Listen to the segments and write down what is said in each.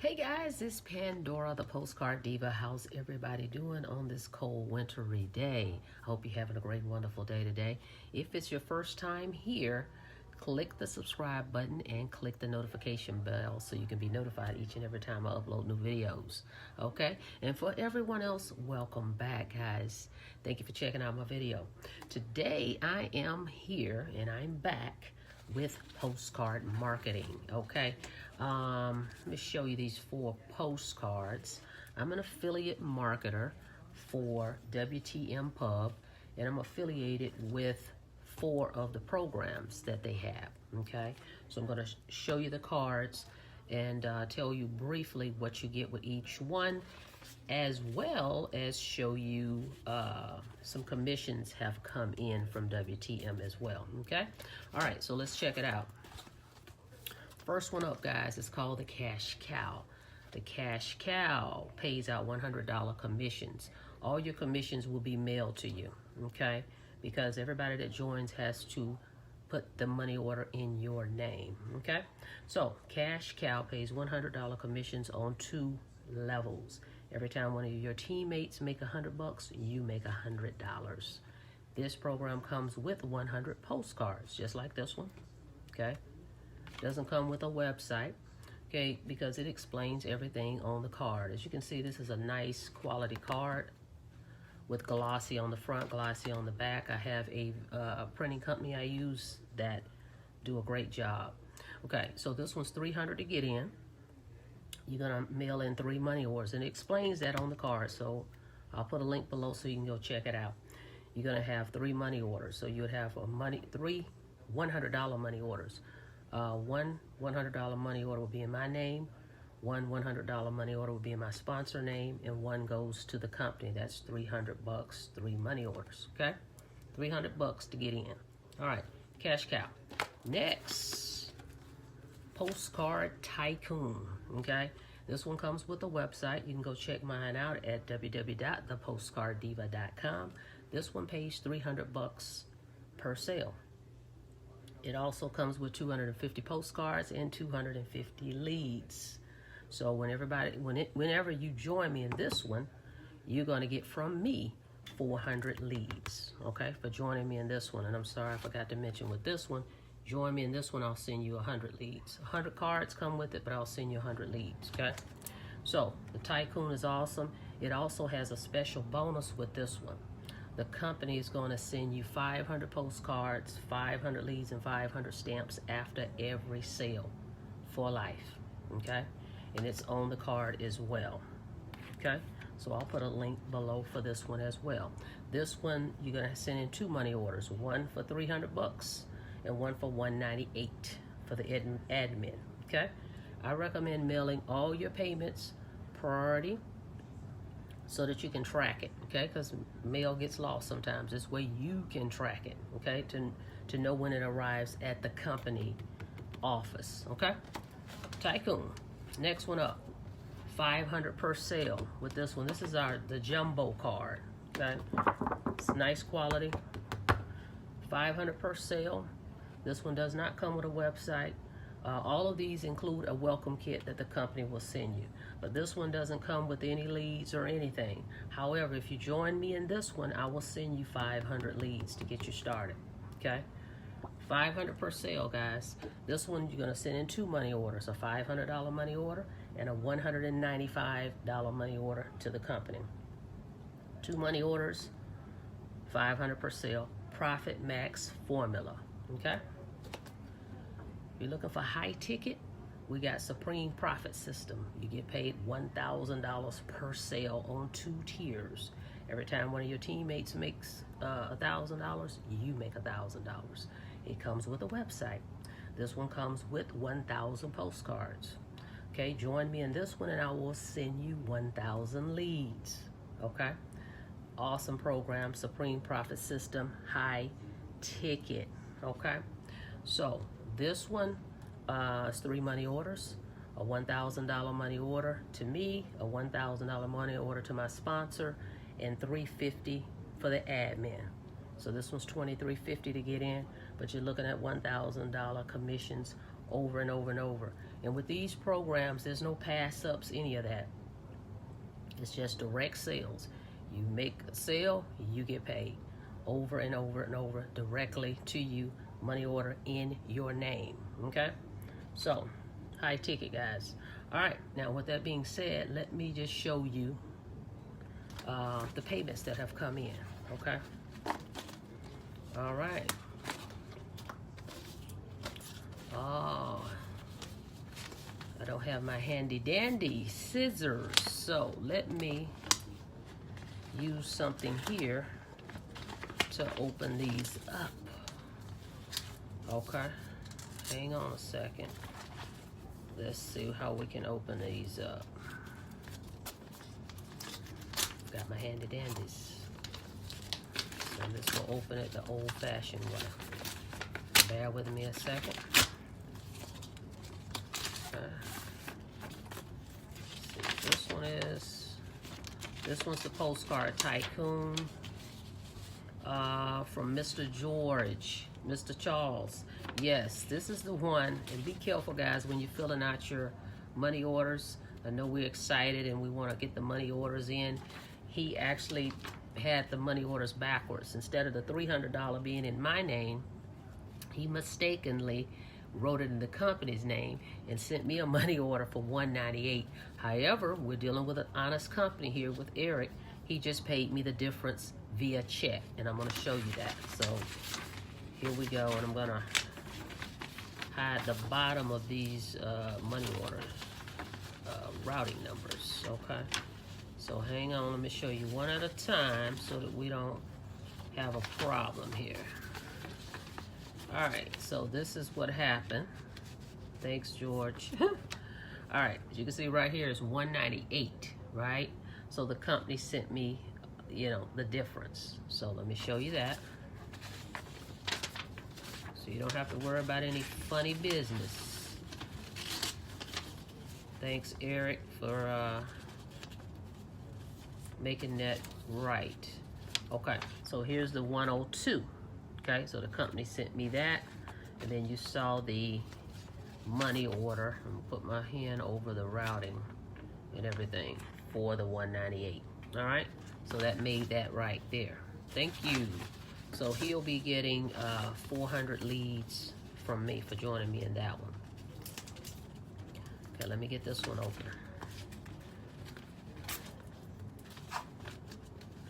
Hey guys, it's Pandora, the Postcard Diva. How's everybody doing on this cold, wintry day? I hope you're having a great, wonderful day today. If it's your first time here, click the subscribe button and click the notification bell so you can be notified each and every time I upload new videos. Okay? And for everyone else, welcome back, guys. Thank you for checking out my video. Today, I am here and I'm back with postcard marketing. Okay, let me show you these 4 postcards. I'm an affiliate marketer for WTM Pub, and I'm affiliated with 4 of the programs that they have. Okay, so I'm going to show you the cards and tell you briefly what you get with each one, as well as show you some commissions have come in from WTM as well. Okay, all right, so let's check it out. First one up, guys, is called the Cash Cow. The Cash Cow pays out $100 commissions. All your commissions will be mailed to you, okay? Because everybody that joins has to put the money order in your name, okay? So Cash Cow pays $100 commissions on 2 levels. Every time one of your teammates make $100, you make $100. This program comes with 100 postcards, just like this one, okay? Doesn't come with a website, okay, because it explains everything on the card. As you can see, this is a nice quality card with glossy on the front, glossy on the back. I have a printing company I use that do a great job. Okay, so this one's $300 to get in. You're gonna mail in 3 money orders, and it explains that on the card, so I'll put a link below so you can go check it out. You're gonna have 3 money orders, so you would have 3 $100 money orders. One $100 money order will be in my name, one $100 money order will be in my sponsor name, and one goes to the company. That's $300, 3 money orders, okay? $300 to get in. All right, Cash Cow. Next, Postcard Tycoon, okay? This one comes with a website. You can go check mine out at www.thepostcarddiva.com. This one pays $300 per sale. It also comes with 250 postcards and 250 leads. So whenever you join me in this one, you're going to get from me 400 leads, okay, for joining me in this one. And I'm sorry I forgot to mention with this one, join me in this one, I'll send you 100 leads. 100 cards come with it, but I'll send you 100 leads, okay? So the Tycoon is awesome. It also has a special bonus with this one. The company is going to send you 500 postcards, 500 leads, and 500 stamps after every sale for life, okay? And it's on the card as well, okay? So I'll put a link below for this one as well. This one, you're going to send in 2 money orders, one for $300 and one for $198 for the admin, okay? I recommend mailing all your payments priority so that you can track it, okay? Because mail gets lost sometimes. This way you can track it, okay? To know when it arrives at the company office, okay? Tycoon. Next one up, 500 per sale with this one. This is the Jumbo card, okay? It's nice quality. 500 per sale. This one does not come with a website. All of these include a welcome kit that the company will send you. But this one doesn't come with any leads or anything. However, if you join me in this one, I will send you 500 leads to get you started, okay? 500 per sale, guys. This one, you're gonna send in 2 money orders, a $500 money order and a $195 money order to the company. 2 money orders, 500 per sale, Profit Max formula, okay? If you're looking for high ticket, we got Supreme Profit System. You get paid $1,000 per sale on 2 tiers. Every time one of your teammates makes $1,000, you make $1,000. It comes with a website. This one comes with 1,000 postcards. Okay, join me in this one and I will send you 1,000 leads. Okay, awesome program, Supreme Profit System, high ticket. Okay, so this one is 3 money orders, a $1,000 money order to me, a $1,000 money order to my sponsor, and $350 for the admin. So this one's $2,350 to get in, but you're looking at $1,000 commissions over and over and over. And with these programs, there's no pass-ups, any of that. It's just direct sales. You make a sale, you get paid over and over and over, directly to you, money order in your name, okay? So, high ticket, guys. All right, now with that being said, let me just show you the payments that have come in, okay? All right. Oh, I don't have my handy dandy scissors, so let me use something here to open these up. Okay, hang on a second. Let's see how we can open these up. Got my handy dandies. So I'm just gonna open it the old-fashioned way. Bear with me a second. Okay. Let's see, this one's the Postcard Tycoon from Mr. George, Mr. Charles. Yes, this is the one. And be careful, guys, when you're filling out your money orders. I know we're excited and we want to get the money orders in. He actually had the money orders backwards. Instead of the $300 being in my name, he mistakenly wrote it in the company's name and sent me a money order for $198. However, we're dealing with an honest company here with Eric. He just paid me the difference via check, and I'm going to show you that. So here we go, and I'm going to hide the bottom of these money order routing numbers, okay? So hang on, let me show you one at a time so that we don't have a problem here. All right, so this is what happened. Thanks, George. All right, as you can see right here is $198, right? So the company sent me, you know, the difference. So let me show you that. So you don't have to worry about any funny business. Thanks, Eric, for making that right. Okay, so here's the 102. Okay, so the company sent me that, and then you saw the money order. I'm gonna put my hand over the routing and everything for the $198. All right, so that made that right there. Thank you. So he'll be getting 400 leads from me for joining me in that one. Okay, let me get this one open.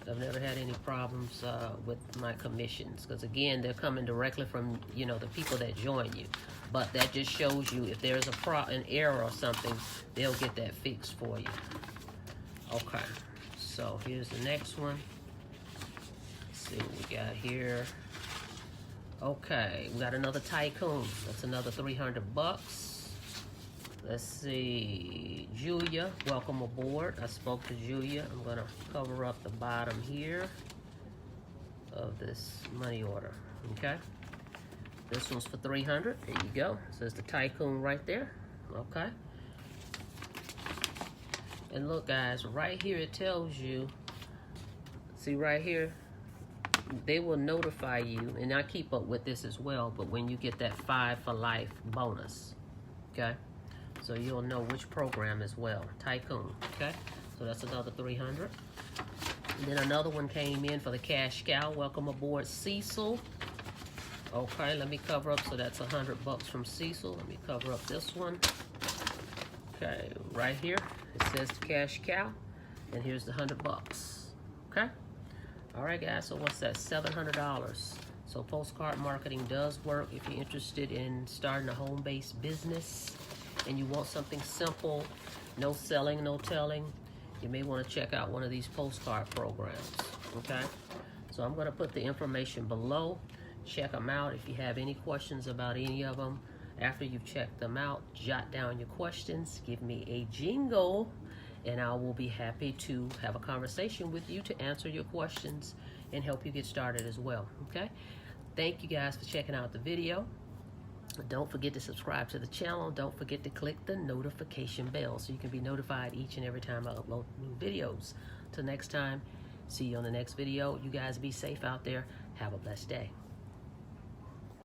I've never had any problems with my commissions, because again, they're coming directly from, you know, the people that join you. But that just shows you if there's an error or something, they'll get that fixed for you. Okay, so here's the next one. Let's see what we got here. Okay, we got another Tycoon. That's another 300 bucks. Let's see, Julia, welcome aboard. I spoke to Julia. I'm gonna cover up the bottom here of this money order, okay? This one's for 300, there you go. It says the Tycoon right there, okay? And look, guys, right here it tells you, see right here, they will notify you, and I keep up with this as well, but when you get that 5 for life bonus, okay? So you'll know which program as well, Tycoon, okay? So that's another 300. And then another one came in for the cash cow. Welcome aboard, Cecil. Okay, let me cover up, so that's 100 bucks from Cecil. Let me cover up this one. Okay, right here, it says the cash cow, and here's the 100 bucks, okay? All right, guys, so what's that, $700. So postcard marketing does work if you're interested in starting a home-based business and you want something simple, no selling, no telling. You may want to check out one of these postcard programs, okay? So I'm going to put the information below. Check them out. If you have any questions about any of them, after you've checked them out, jot down your questions, give me a jingle, and I will be happy to have a conversation with you to answer your questions and help you get started as well, okay? Thank you guys for checking out the video. Don't forget to subscribe to the channel. Don't forget to click the notification bell so you can be notified each and every time I upload new videos. Till next time, see you on the next video. You guys be safe out there. Have a blessed day.